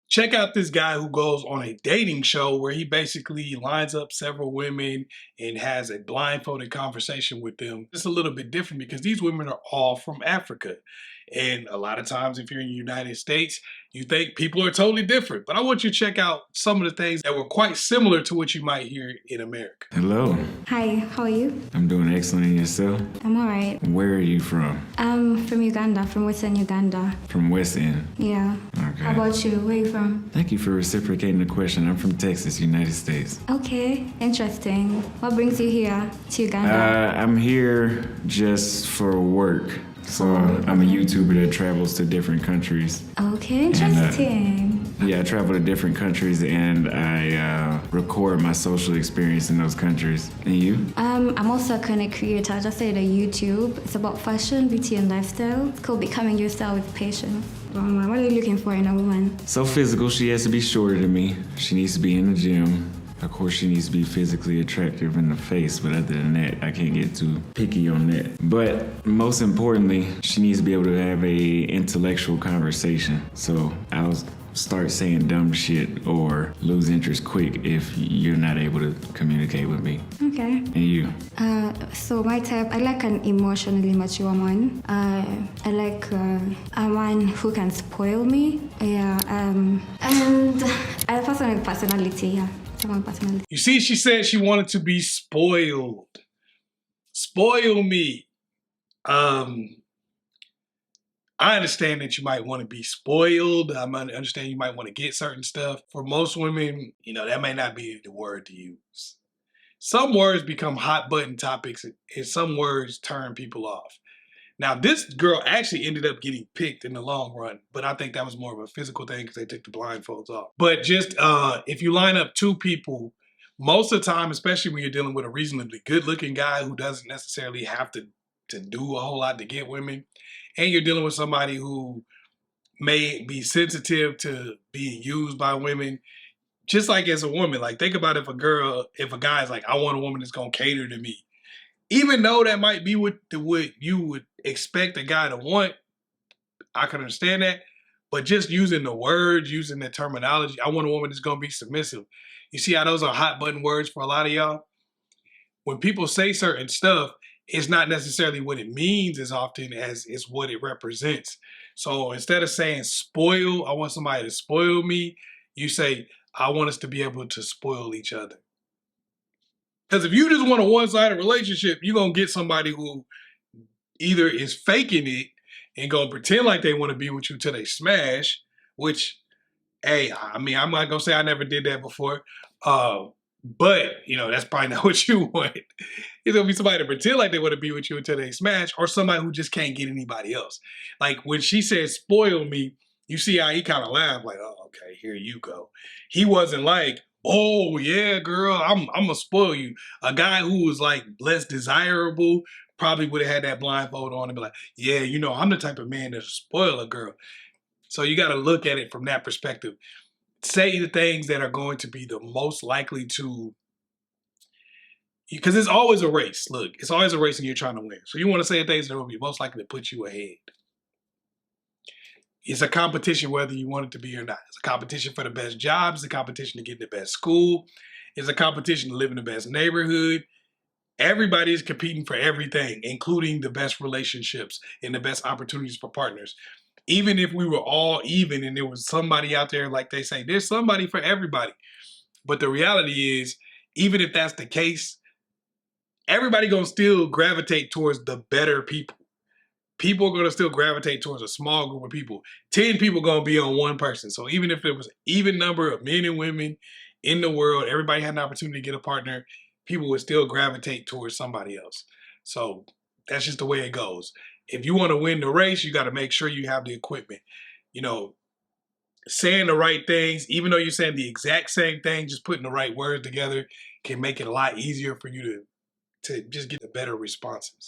Check out this guy who goes on a dating show where he basically lines up several women and has a blindfolded conversation with them. It's a little bit different because these women are all from Africa. And a lot of times if you're in the United States, you think people are totally different. But I want you to check out some of the things that were quite similar to what you might hear in America. Hello. Hi, how are you? I'm doing excellent. And yourself? I'm alright. Where are you from? I'm from Uganda, from Western Uganda. From West End? Yeah. Okay. How about you? Where are you from? Thank you for reciprocating the question. I'm from Texas, United States. Okay, interesting. What brings you here to Uganda? I'm here just for work. So I'm a YouTuber that travels to different countries. Okay, interesting. I travel to different countries and I record my social experience in those countries. And you? I'm also a content creator. I just started a YouTube. It's about fashion, beauty, and lifestyle. It's called Becoming Yourself with Patience. What are you looking for in a woman? So physical, she has to be shorter than me. She needs to be in the gym. Of course, she needs to be physically attractive in the face, but other than that, I can't get too picky on that. But most importantly, she needs to be able to have a intellectual conversation. So I'll start saying dumb shit or lose interest quick if you're not able to communicate with me. Okay. And you? So my type, I like an emotionally mature man. I like a man who can spoil me. Yeah. And I have a personality, yeah. You see, she said she wanted to be spoiled. Spoil me. I understand that you might want to be spoiled. I understand you might want to get certain stuff. For most women, you know, that may not be the word to use. Some words become hot button topics and some words turn people off. Now, this girl actually ended up getting picked in the long run, but I think that was more of a physical thing because they took the blindfolds off. But just if you line up two people, most of the time, especially when you're dealing with a reasonably good-looking guy who doesn't necessarily have to do a whole lot to get women, and you're dealing with somebody who may be sensitive to being used by women, just like as a woman, like think about if a guy's like, I want a woman that's gonna cater to me. Even though that might be what you would expect a guy to want, I can understand that. But just using the words, using the terminology, I want a woman that's gonna be submissive. You see how those are hot button words for a lot of y'all? When people say certain stuff, it's not necessarily what it means as often as it's what it represents. So instead of saying spoil, I want somebody to spoil me, you say, I want us to be able to spoil each other. Because if you just want a one-sided relationship, you're going to get somebody who either is faking it and going to pretend like they want to be with you till they smash, which, hey, I mean, I'm not going to say I never did that before, but, you know, that's probably not what you want. It's going to be somebody to pretend like they want to be with you until they smash, or somebody who just can't get anybody else. Like, when she said, spoil me, you see how he kind of laughed, like, oh, okay, here you go. He wasn't like, oh yeah, girl, I'm gonna spoil you. A guy who was like less desirable probably would have had that blindfold on and be like, yeah, you know, I'm the type of man that'll spoil a girl. So you got to look at it from that perspective. Say the things that are going to be the most likely to, because it's always a race. Look, it's always a race and you're trying to win. So you want to say things that will be most likely to put you ahead. It's a competition whether you want it to be or not. It's a competition for the best job. It's a competition to get in the best school. It's a competition to live in the best neighborhood. Everybody is competing for everything, including the best relationships and the best opportunities for partners. Even if we were all even and there was somebody out there, like they say, there's somebody for everybody. But the reality is, even if that's the case, everybody gonna still gravitate towards the better people. People are going to still gravitate towards a small group of people. 10 people going to be on one person. So even if it was an even number of men and women in the world, everybody had an opportunity to get a partner, people would still gravitate towards somebody else. So that's just the way it goes. If you want to win the race, you got to make sure you have the equipment. You know, saying the right things, even though you're saying the exact same thing, just putting the right words together can make it a lot easier for you to just get the better responses.